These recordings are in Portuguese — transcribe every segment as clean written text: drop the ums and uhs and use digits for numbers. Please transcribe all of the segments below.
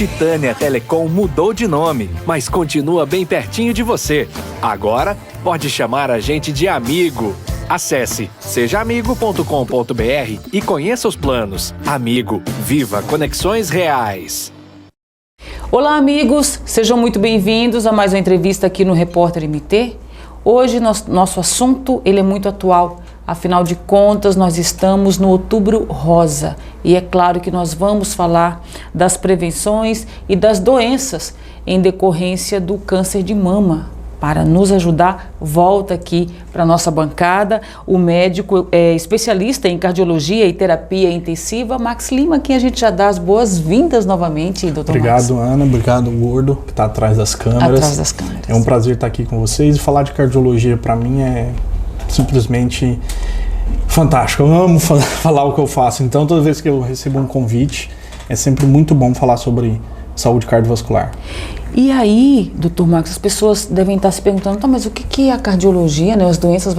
Titânia Telecom mudou de nome, mas continua bem pertinho de você. Agora, pode chamar a gente de amigo. Acesse sejaamigo.com.br e conheça os planos. Amigo, viva conexões reais. Olá, amigos, sejam muito bem-vindos a mais uma entrevista aqui no Repórter MT. Hoje nosso assunto ele é muito atual, afinal de contas nós estamos no Outubro Rosa e é claro que nós vamos falar das prevenções e das doenças em decorrência do câncer de mama. Para nos ajudar, volta aqui para a nossa bancada o médico especialista em cardiologia e terapia intensiva, Max Lima, quem a gente já dá as boas-vindas novamente, doutor Max. Obrigado, Ana. Obrigado, Gordo, que está atrás das câmeras. Atrás das câmeras. É um prazer estar aqui com vocês e falar de cardiologia para mim é simplesmente fantástico. Eu amo falar o que eu faço, então toda vez que eu recebo um convite é sempre muito bom falar sobre saúde cardiovascular. E aí, doutor Max, as pessoas devem estar se perguntando, tá, mas o que a cardiologia, né, as doenças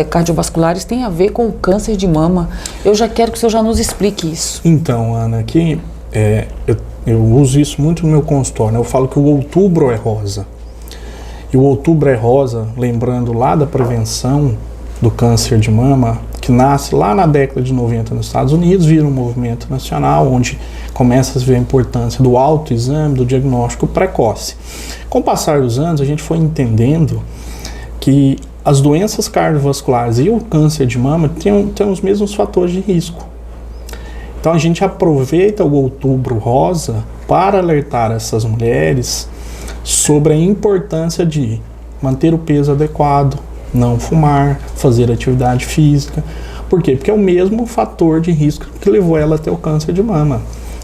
cardiovasculares têm a ver com o câncer de mama? Eu já quero que o senhor já nos explique isso. Então, Ana, aqui eu uso isso muito no meu consultório, né? Eu falo que o outubro é rosa. E o outubro é rosa, lembrando lá da prevenção do câncer de mama, que nasce lá na década de 90 nos Estados Unidos, vira um movimento nacional, onde começa a se ver a importância do autoexame, do diagnóstico precoce. Com o passar dos anos, a gente foi entendendo que as doenças cardiovasculares e o câncer de mama têm os mesmos fatores de risco. Então a gente aproveita o Outubro Rosa para alertar essas mulheres sobre a importância de manter o peso adequado, não fumar, fazer atividade física. Por quê? Porque é o mesmo fator de risco que levou ela a ter o câncer de mama.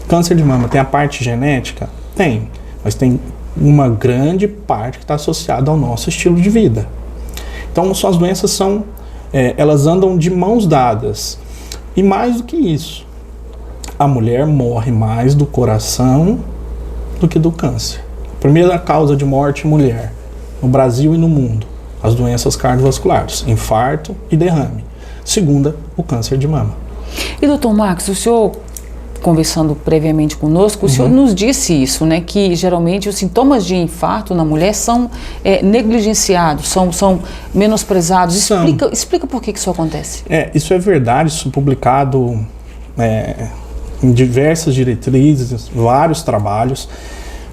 Câncer de mama tem a parte genética? Tem, mas tem uma grande parte que está associada ao nosso estilo de vida. Então, as doenças elas andam de mãos dadas. E mais do que isso, a mulher morre mais do coração do que do câncer. Primeira causa de morte em mulher, no Brasil e no mundo, as doenças cardiovasculares, infarto e derrame. Segunda, o câncer de mama. E doutor Max, o senhor, conversando previamente conosco, o senhor nos disse isso, né, que geralmente os sintomas de infarto na mulher são negligenciados, são menosprezados. Explica por que isso acontece. Isso é verdade, isso é publicado em diversas diretrizes, vários trabalhos.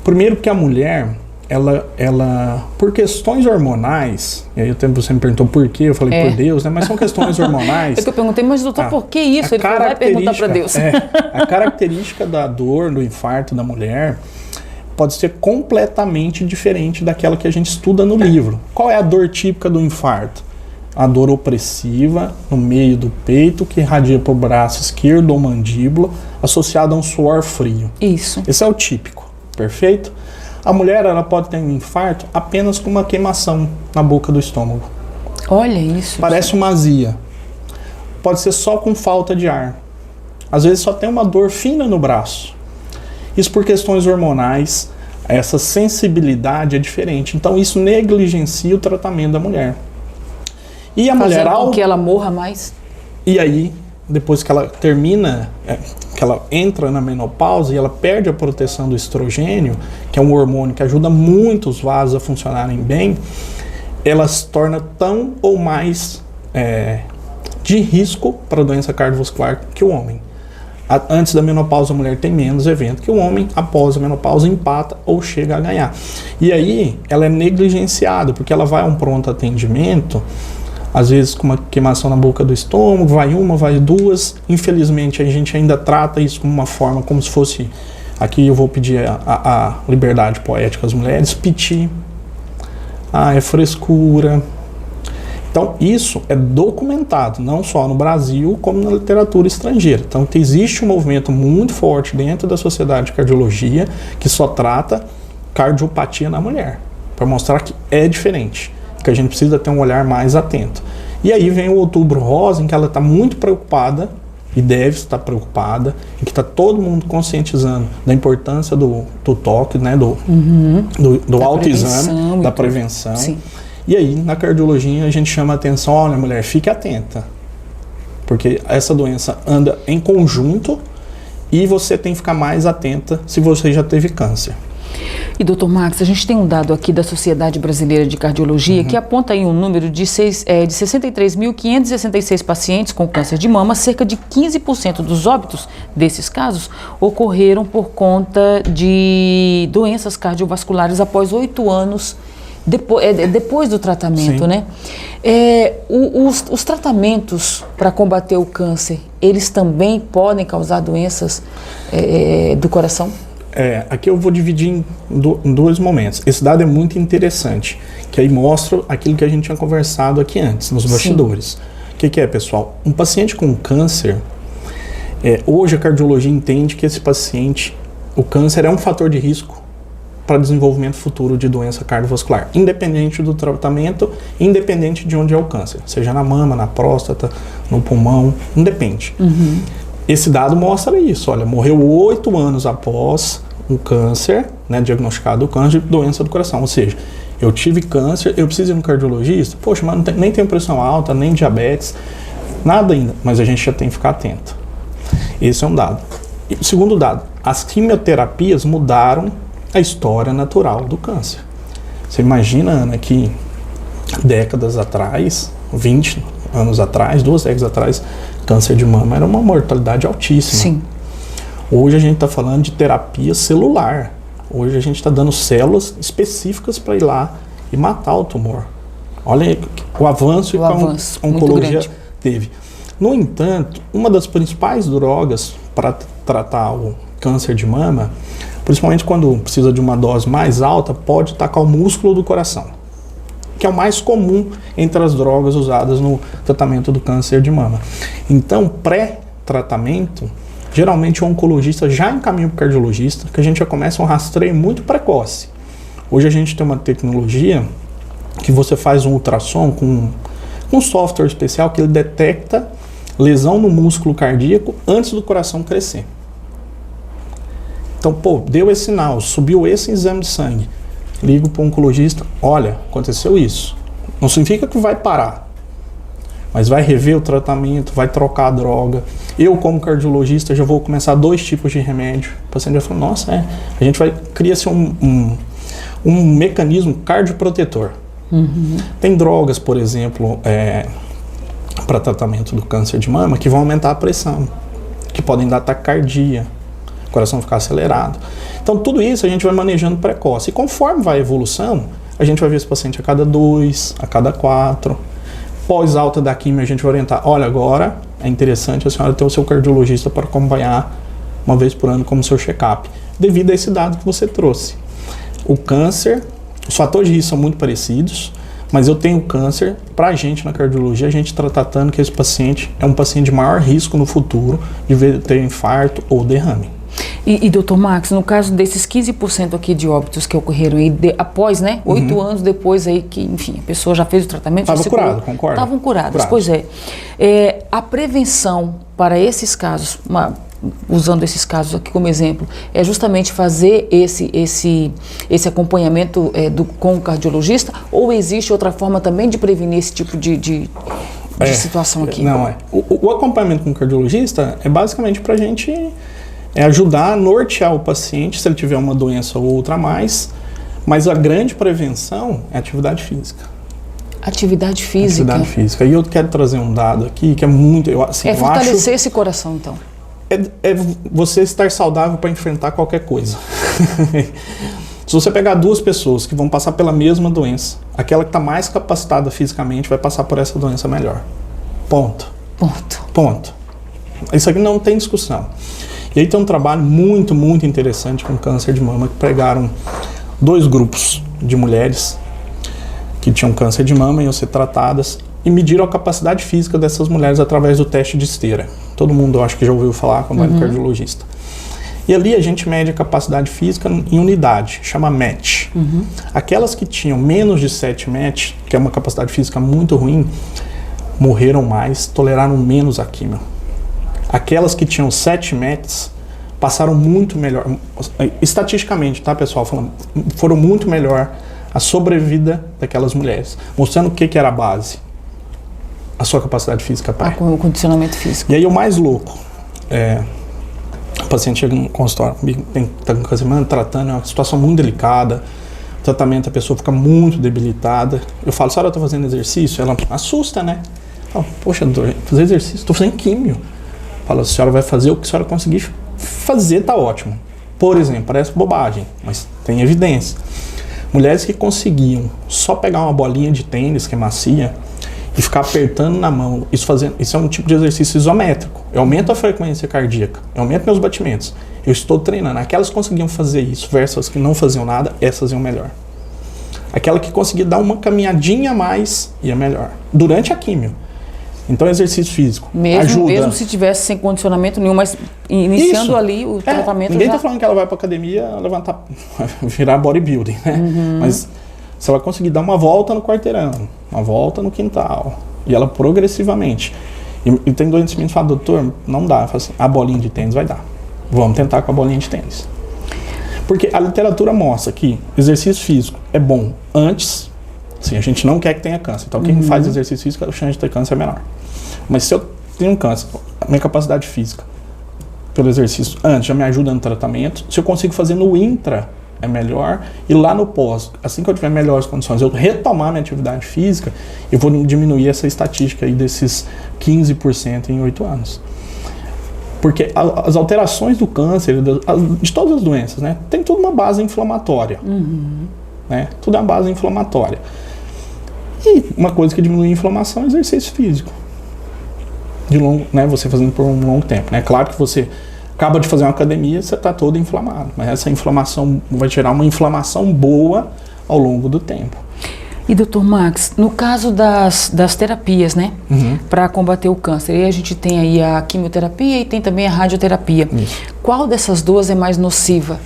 Primeiro porque a mulher, ela por questões hormonais, e aí você me perguntou por quê, eu falei por Deus, né? Mas são questões hormonais. É que eu perguntei, mas doutor, por que isso? Ele vai perguntar para Deus. A característica da dor, do infarto da mulher, pode ser completamente diferente daquela que a gente estuda no livro. Qual é a dor típica do infarto? A dor opressiva no meio do peito, que irradia para o braço esquerdo ou mandíbula, associada a um suor frio. Isso. Esse é o típico, perfeito? A mulher, ela pode ter um infarto apenas com uma queimação na boca do estômago. Olha isso. Parece uma azia. Pode ser só com falta de ar. Às vezes só tem uma dor fina no braço. Isso por questões hormonais, essa sensibilidade é diferente. Então isso negligencia o tratamento da mulher. E a mulher, com que ela morra mais? E aí, depois que ela termina, que ela entra na menopausa e ela perde a proteção do estrogênio, que é um hormônio que ajuda muito os vasos a funcionarem bem, ela se torna tão ou mais de risco para a doença cardiovascular que o homem. Antes da menopausa, a mulher tem menos evento que o homem, após a menopausa empata ou chega a ganhar. E aí, ela é negligenciada, porque ela vai a um pronto atendimento, às vezes com uma queimação na boca do estômago, vai uma, vai duas. Infelizmente, a gente ainda trata isso como uma forma, como se fosse, aqui eu vou pedir a liberdade poética às mulheres, piti. É frescura. Então, isso é documentado, não só no Brasil, como na literatura estrangeira. Então, existe um movimento muito forte dentro da sociedade de cardiologia que só trata cardiopatia na mulher, para mostrar que é diferente, que a gente precisa ter um olhar mais atento. E aí vem o Outubro Rosa, em que ela está muito preocupada, e deve estar preocupada, em que está todo mundo conscientizando da importância do toque, né, do autoexame, da prevenção. Sim. E aí, na cardiologia, a gente chama a atenção, olha, mulher, fique atenta, porque essa doença anda em conjunto E você tem que ficar mais atenta se você já teve câncer. E, doutor Max, a gente tem um dado aqui da Sociedade Brasileira de Cardiologia que aponta aí um número de 63.566 pacientes com câncer de mama. Cerca de 15% dos óbitos desses casos ocorreram por conta de doenças cardiovasculares após 8 anos depois do tratamento, Sim. né? Os tratamentos para combater o câncer, eles também podem causar doenças do coração? Aqui eu vou dividir em dois momentos. Esse dado é muito interessante, que aí mostra aquilo que a gente tinha conversado aqui antes, nos bastidores. O que é, pessoal? Um paciente com câncer, hoje a cardiologia entende que esse paciente, o câncer é um fator de risco para desenvolvimento futuro de doença cardiovascular, independente do tratamento, independente de onde é o câncer, seja na mama, na próstata, no pulmão, independe. Esse dado mostra isso, olha, morreu 8 anos após o câncer, né, diagnosticado o câncer de doença do coração, ou seja, eu tive câncer, eu preciso ir no cardiologista, poxa, mas nem tenho pressão alta, nem diabetes, nada ainda, mas a gente já tem que ficar atento. Esse é um dado. E o segundo dado, as quimioterapias mudaram a história natural do câncer. Você imagina, Ana, que décadas atrás, 20 anos atrás, 2 décadas atrás, câncer de mama era uma mortalidade altíssima. Sim. Hoje a gente está falando de terapia celular. Hoje a gente está dando células específicas para ir lá e matar o tumor. Olha o avanço que a oncologia teve. No entanto, uma das principais drogas para tratar o câncer de mama, principalmente quando precisa de uma dose mais alta, pode atacar o músculo do coração, que é o mais comum entre as drogas usadas no tratamento do câncer de mama. Então, pré-tratamento, geralmente o oncologista já encaminha para o cardiologista, que a gente já começa um rastreio muito precoce. Hoje a gente tem uma tecnologia que você faz um ultrassom com um software especial que ele detecta lesão no músculo cardíaco antes do coração crescer. Então, deu esse sinal, subiu esse exame de sangue. Ligo para o oncologista, olha, aconteceu isso. Não significa que vai parar, mas vai rever o tratamento, vai trocar a droga. Eu, como cardiologista, já vou começar 2 tipos de remédio. O paciente vai falar, nossa, a gente vai cria-se um mecanismo cardioprotetor. Tem drogas, por exemplo, para tratamento do câncer de mama, que vão aumentar a pressão, que podem dar taquicardia, o coração ficar acelerado. Então, tudo isso a gente vai manejando precoce. E conforme vai a evolução, a gente vai ver esse paciente a cada 2, a cada 4. Pós alta da quimio, a gente vai orientar, olha, agora é interessante a senhora ter o seu cardiologista para acompanhar uma vez por ano como seu check-up, devido a esse dado que você trouxe. O câncer, os fatores de risco são muito parecidos, mas eu tenho câncer, para a gente na cardiologia, a gente está tratando que esse paciente é um paciente de maior risco no futuro de ter infarto ou derrame. E doutor Max, no caso desses 15% aqui de óbitos que ocorreram aí após, né, 8 anos depois aí que, enfim, a pessoa já fez o tratamento... Estava curado, concorda? Estavam curados, pois é. A prevenção para esses casos, usando esses casos aqui como exemplo, é justamente fazer esse acompanhamento com o cardiologista, ou existe outra forma também de prevenir esse tipo de situação aqui? Não, o acompanhamento com o cardiologista é basicamente para a gente... ajudar a nortear o paciente se ele tiver uma doença ou outra a mais, mas a grande prevenção é a atividade física. Atividade física? Atividade física. E eu quero trazer um dado aqui que é muito... fortalecer esse coração, então. É você estar saudável para enfrentar qualquer coisa. Se você pegar 2 pessoas que vão passar pela mesma doença, aquela que está mais capacitada fisicamente vai passar por essa doença melhor. Ponto. Isso aqui não tem discussão. E aí tem um trabalho muito, muito interessante com câncer de mama, que pegaram 2 grupos de mulheres que tinham câncer de mama e iam ser tratadas e mediram a capacidade física dessas mulheres através do teste de esteira. Todo mundo, eu acho que já ouviu falar quando vai no cardiologista. E ali a gente mede a capacidade física em unidade, chama MET. Aquelas que tinham menos de 7 MET, que é uma capacidade física muito ruim, morreram mais, toleraram menos a quimio. Aquelas que tinham 7 METs passaram muito melhor, estatisticamente, tá, pessoal, falando, foram muito melhor a sobrevida daquelas mulheres, mostrando o que era a base, a sua capacidade física, pai. O condicionamento físico. E aí o mais louco, O paciente chega no consultório, está com câncer, tratando, é uma situação muito delicada. O tratamento, a pessoa fica muito debilitada. Eu falo, senhora, eu estou fazendo exercício? Ela assusta, né? Fala, poxa, doutor, fazer exercício? Estou fazendo químio. Fala, a senhora vai fazer o que a senhora conseguir fazer, tá ótimo. Por exemplo, parece bobagem, mas tem evidência. Mulheres que conseguiam só pegar uma bolinha de tênis, que é macia, e ficar apertando na mão, isso é um tipo de exercício isométrico. Eu aumento a frequência cardíaca, eu aumento meus batimentos. Eu estou treinando. Aquelas que conseguiam fazer isso versus as que não faziam nada, essas iam melhor. Aquela que conseguia dar uma caminhadinha a mais, ia melhor. Durante a químio. Então, exercício físico ajuda. Mesmo se tivesse sem condicionamento nenhum, mas iniciando isso. Ali o tratamento ninguém está falando que ela vai para academia levantar, virar bodybuilding, né? Mas se ela conseguir dar uma volta no quarteirão, uma volta no quintal, e ela progressivamente. E tem doentes que me falam, doutor, não dá. Eu falo assim, a bolinha de tênis vai dar. Vamos tentar com a bolinha de tênis. Porque a literatura mostra que exercício físico é bom antes. Sim, a gente não quer que tenha câncer. Então, quem faz exercício físico, a chance de ter câncer é menor. Mas se eu tenho um câncer, a minha capacidade física pelo exercício antes já me ajuda no tratamento. Se eu consigo fazer no intra, é melhor. E lá no pós, assim que eu tiver melhores condições, eu retomar minha atividade física, eu vou diminuir essa estatística aí desses 15% em 8 anos. Porque as alterações do câncer, de todas as doenças, né, tem tudo uma base inflamatória. Né? Tudo é uma base inflamatória. E uma coisa que diminui a inflamação é o exercício físico. De longo, né, você fazendo por um longo tempo. Né? Claro que você acaba de fazer uma academia, você está todo inflamado. Mas essa inflamação vai gerar uma inflamação boa ao longo do tempo. E doutor Max, no caso das terapias, né, para combater o câncer, aí a gente tem aí a quimioterapia e tem também a radioterapia. Isso. Qual dessas duas é mais nociva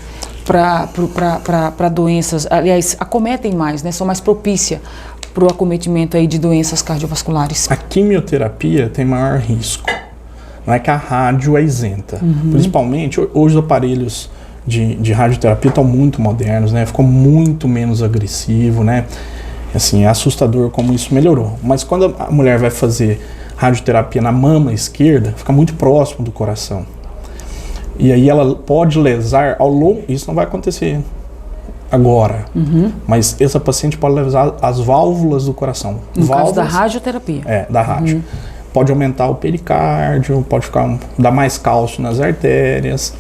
para doenças, aliás, acometem mais, né, são mais propícias para o acometimento aí de doenças cardiovasculares? A quimioterapia tem maior risco, não é que a rádio é isenta. Principalmente, hoje os aparelhos de radioterapia estão muito modernos, né, ficou muito menos agressivo, né, assim, é assustador como isso melhorou. Mas quando a mulher vai fazer radioterapia na mama esquerda, fica muito próximo do coração. E aí ela pode lesar ao longo... Isso não vai acontecer agora. Mas essa paciente pode lesar as válvulas do coração. No caso da radioterapia. Da rádio. Pode aumentar o pericárdio, pode dar mais cálcio nas artérias,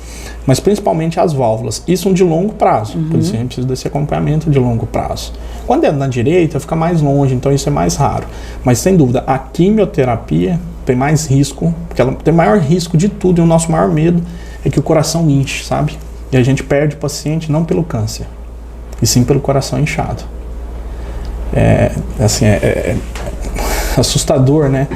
mas principalmente as válvulas. Isso de longo prazo, por isso a gente precisa desse acompanhamento de longo prazo. Quando é na direita, fica mais longe, então isso é mais raro. Mas sem dúvida, a quimioterapia tem mais risco, porque ela tem maior risco de tudo, e o nosso maior medo é que o coração inche, sabe? E a gente perde o paciente não pelo câncer, e sim pelo coração inchado. É assustador, né?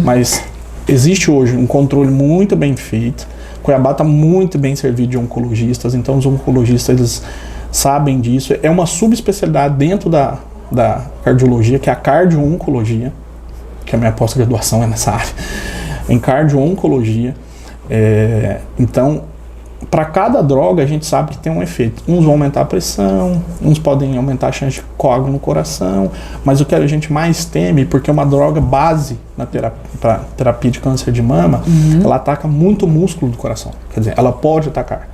Mas existe hoje um controle muito bem feito. Cuiabá está muito bem servido de oncologistas, então os oncologistas eles sabem disso. É uma subespecialidade dentro da cardiologia, que é a cardio-oncologia, que a minha pós-graduação é nessa área, em cardio-oncologia. Então, para cada droga a gente sabe que tem um efeito. Uns vão aumentar a pressão, uns podem aumentar a chance de coágulo no coração, mas o que a gente mais teme, porque é uma droga base na terapia de câncer de mama, ela ataca muito o músculo do coração. Quer dizer, ela pode atacar.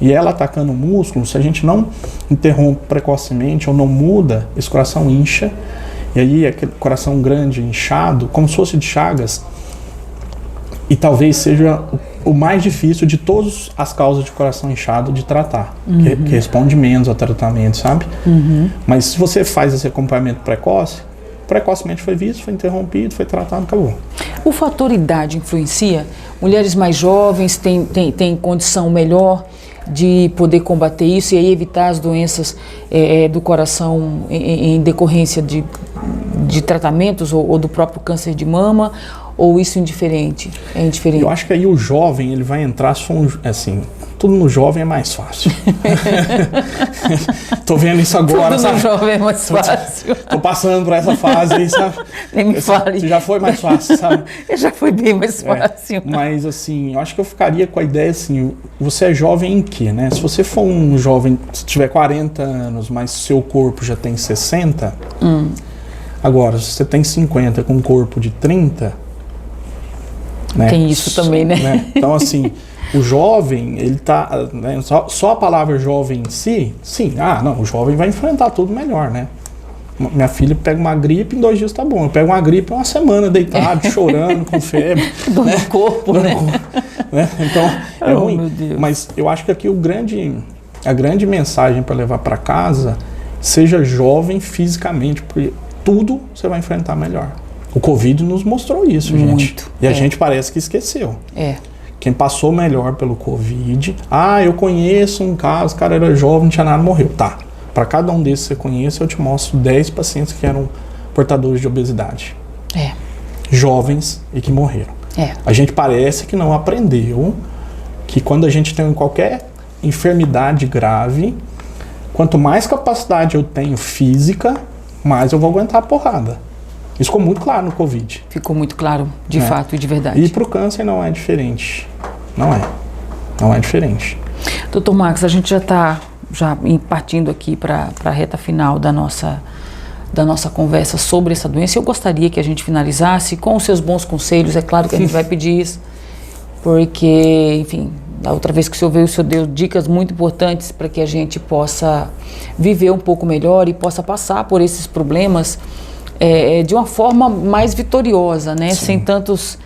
E ela atacando o músculo, se a gente não interrompe precocemente ou não muda, esse coração incha, e aí aquele coração grande, inchado, como se fosse de Chagas, e talvez seja o mais difícil de todas as causas de coração inchado de tratar, que responde menos ao tratamento, sabe? Mas se você faz esse acompanhamento precocemente foi visto, foi interrompido, foi tratado, acabou. O fator idade influencia? Mulheres mais jovens têm condição melhor de poder combater isso e aí evitar as doenças do coração em decorrência de tratamentos ou do próprio câncer de mama? Ou isso é indiferente? Eu acho que aí o jovem, ele vai entrar, assim, tudo no jovem é mais fácil. Tô vendo isso agora, tudo sabe? No jovem é mais fácil. Tô passando por essa fase aí, sabe? Nem me fale. Já foi mais fácil, sabe? Já foi bem mais fácil. Mas, assim, eu acho que eu ficaria com a ideia, assim, você é jovem em quê, né? Se você for um jovem, se tiver 40 anos, mas seu corpo já tem 60, agora, se você tem 50 com um corpo de 30... Né? Tem isso também, né? Então, assim, O jovem, ele tá, né, só a palavra jovem em si, sim, o jovem vai enfrentar tudo melhor, né? Minha filha pega uma gripe, em 2 dias tá bom. Eu pego uma gripe, uma semana deitado, chorando, com febre. Dor no corpo, né? Então, é ruim. Meu Deus. Mas eu acho que aqui a grande mensagem para levar para casa, seja jovem fisicamente, porque tudo você vai enfrentar melhor. O Covid nos mostrou isso, gente. Muito. E a gente parece que esqueceu. Quem passou melhor pelo Covid, eu conheço um caso, o cara era jovem, não tinha nada, morreu. Tá. Para cada um desses que você conhece, eu te mostro 10 pacientes que eram portadores de obesidade. Jovens e que morreram. A gente parece que não aprendeu que quando a gente tem qualquer enfermidade grave, quanto mais capacidade eu tenho física, mais eu vou aguentar a porrada. Isso ficou muito claro no Covid. Ficou muito claro, de fato e de verdade. E para o câncer não é diferente. Não é diferente. Doutor Marcos, a gente já está partindo aqui para a reta final da nossa conversa sobre essa doença. Eu gostaria que a gente finalizasse com os seus bons conselhos. É claro que a gente vai pedir isso, porque, enfim, da outra vez que o senhor veio, o senhor deu dicas muito importantes para que a gente possa viver um pouco melhor e possa passar por esses problemas de uma forma mais vitoriosa, né? Sem tantas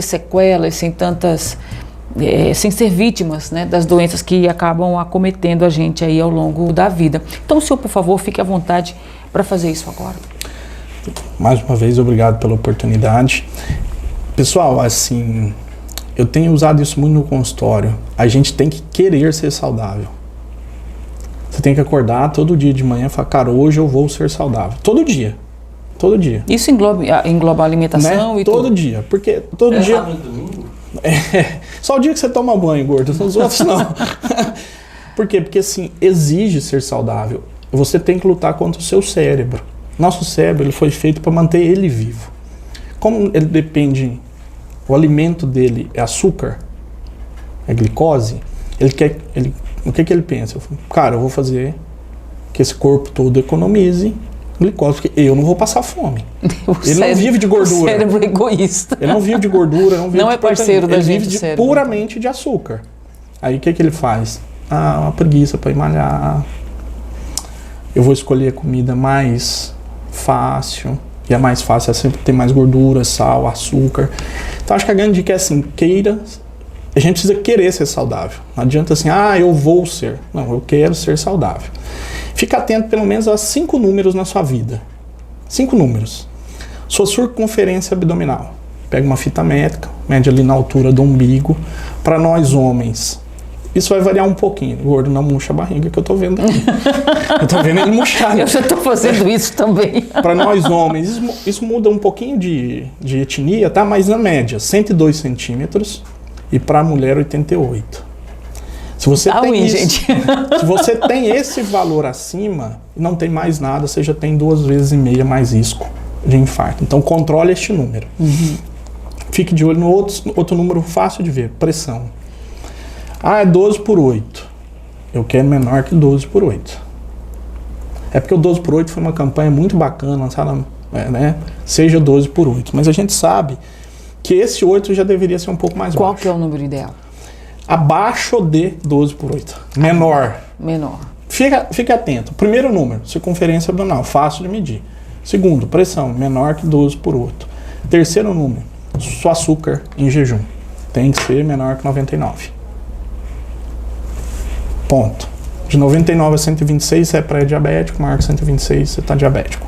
sequelas, sem ser vítimas, né, das doenças que acabam acometendo a gente aí ao longo da vida. Então, o senhor, por favor, fique à vontade para fazer isso agora. Mais uma vez, obrigado pela oportunidade. Pessoal, assim, eu tenho usado isso muito no consultório. A gente tem que querer ser saudável. Você tem que acordar todo dia de manhã e falar, cara, hoje eu vou ser saudável. Todo dia. Todo dia. Isso engloba a alimentação, né? E todo dia. Porque todo dia... no domingo? Só o dia que você toma banho, gordo. Os outros não. Por quê? Porque assim, exige ser saudável. Você tem que lutar contra o seu cérebro. Nosso cérebro, ele foi feito para manter ele vivo. Como ele depende, o alimento dele é açúcar, é glicose, o que ele pensa? Cara, eu vou fazer que esse corpo todo economize glicose, porque eu não vou passar fome. Ele não vive de gordura. O cérebro é egoísta. Ele não vive de gordura, não vive de parceiro da gente. Ele vive puramente de açúcar. Aí o que ele faz? Uma preguiça para ir malhar. Eu vou escolher a comida mais fácil. E a mais fácil é sempre ter mais gordura, sal, açúcar. Então acho que a grande dica é assim, queira. A gente precisa querer ser saudável. Não adianta assim, eu vou ser. Não, eu quero ser saudável. Fica atento pelo menos a 5 números na sua vida. 5 números. Sua circunferência abdominal. Pega uma fita métrica, mede ali na altura do umbigo. Para nós homens, isso vai variar um pouquinho. O gordo não murcha a barriga, que eu tô vendo aqui. Eu tô vendo ele murchar. Eu já tô fazendo isso também. Para nós homens, isso muda um pouquinho de etnia, tá? Mas na média, 102 centímetros. E para a mulher, 88. Se você gente. Se você tem esse valor acima, não tem mais nada, você já tem 2,5 vezes mais risco de infarto. Então, controle este número. Fique de olho no outro número fácil de ver, pressão. É 12/8. Eu quero menor que 12/8. É porque o 12/8 foi uma campanha muito bacana, lançada, né? Seja 12/8. Mas a gente sabe que esse 8 já deveria ser um pouco mais baixo. Qual que é o número ideal? Abaixo de 12/8. Menor. Fique atento. Primeiro número, circunferência abdominal, fácil de medir. Segundo, pressão, menor que 12/8. Terceiro número, seu açúcar em jejum. Tem que ser menor que 99. Ponto. De 99 a 126 você é pré-diabético, maior que 126 você está diabético.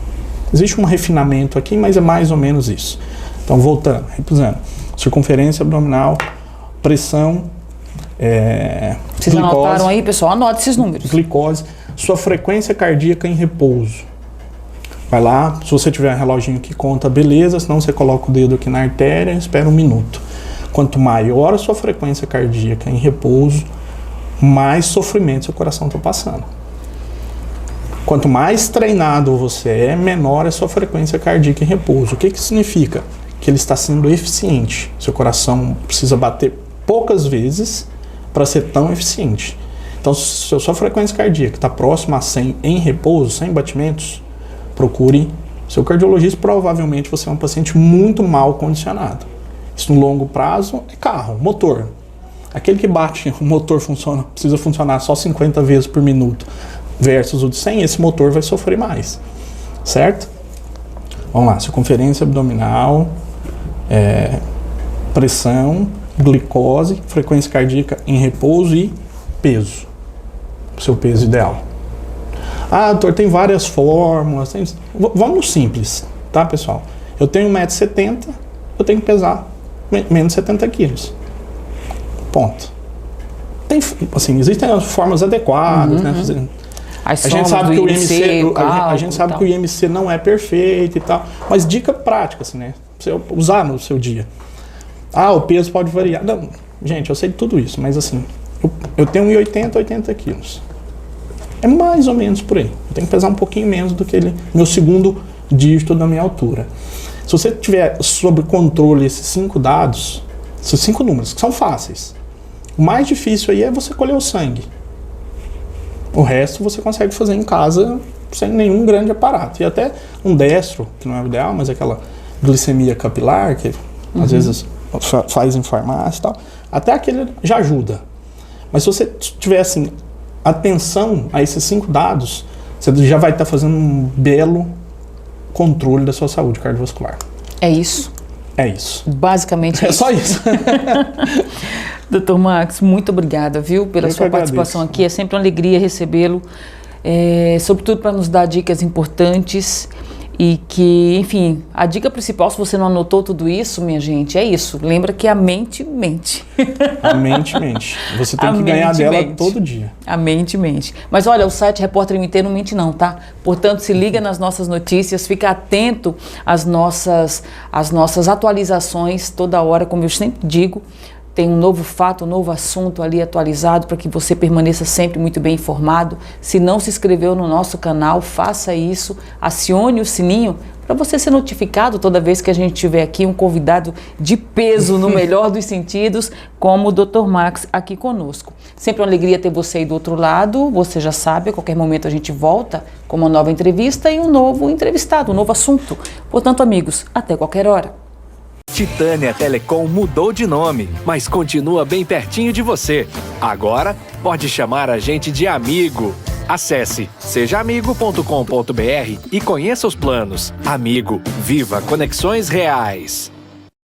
Existe um refinamento aqui, mas é mais ou menos isso. Então, voltando, reprisando. Circunferência abdominal, pressão, Vocês glicose, anotaram aí, pessoal? Anote esses números. Glicose, sua frequência cardíaca em repouso. Vai lá, se você tiver um reloginho que conta, beleza, senão você coloca o dedo aqui na artéria e espera 1 minuto. Quanto maior a sua frequência cardíaca em repouso, mais sofrimento seu coração está passando. Quanto mais treinado você é, menor a sua frequência cardíaca em repouso. O que significa? Que ele está sendo eficiente. Seu coração precisa bater poucas vezes para ser tão eficiente. Então, se a sua frequência cardíaca está próxima a 100 em repouso, 100 batimentos, procure seu cardiologista. Provavelmente você é um paciente muito mal condicionado. Isso no longo prazo é carro, motor. Aquele que bate, o motor precisa funcionar só 50 vezes por minuto versus o de 100, esse motor vai sofrer mais, certo? Vamos lá, circunferência abdominal, pressão, glicose, frequência cardíaca em repouso e peso, seu peso ideal. Ah, doutor, tem várias fórmulas, vamos no simples, tá, pessoal? Eu tenho 1,70 m, eu tenho que pesar menos de 70 quilos. Ponto. Assim, existem as formas adequadas, né? A gente sabe que o IMC, a gente sabe que o IMC não é perfeito e tal, mas dica prática, assim, né? Pra você usar no seu dia. Ah, o peso pode variar. Não, gente, eu sei de tudo isso, mas assim, eu tenho 1,80 m, 80 quilos. É mais ou menos por aí. Eu tenho que pesar um pouquinho menos do que meu segundo dígito da minha altura. Se você tiver sob controle esses 5 dados, esses 5 números, que são fáceis, o mais difícil aí é você colher o sangue. O resto você consegue fazer em casa sem nenhum grande aparato. E até um destro, que não é o ideal, mas aquela glicemia capilar, que às vezes faz em farmácia e tal, até aquele já ajuda. Mas se você tiver assim, atenção a esses 5 dados, você já vai estar fazendo um belo controle da sua saúde cardiovascular. É isso? É isso. Basicamente é isso. Só isso. Dr. Max, muito obrigada, viu, pela sua participação aqui. É sempre uma alegria recebê-lo, sobretudo para nos dar dicas importantes e que, enfim, a dica principal, se você não anotou tudo isso, minha gente, é isso. Lembra que a mente mente. A mente mente. Você tem que ganhar dela todo dia. A mente mente. Mas olha, o site Repórter MT não mente não, tá? Portanto, se liga nas nossas notícias, fica atento às nossas atualizações toda hora, como eu sempre digo. Tem um novo fato, um novo assunto ali atualizado para que você permaneça sempre muito bem informado. Se não se inscreveu no nosso canal, faça isso, acione o sininho para você ser notificado toda vez que a gente tiver aqui um convidado de peso, no melhor dos sentidos, como o Dr. Max aqui conosco. Sempre uma alegria ter você aí do outro lado, você já sabe, a qualquer momento a gente volta com uma nova entrevista e um novo entrevistado, um novo assunto. Portanto, amigos, até qualquer hora. Titânia Telecom mudou de nome, mas continua bem pertinho de você. Agora, pode chamar a gente de amigo. Acesse sejaamigo.com.br e conheça os planos. Amigo, viva conexões reais.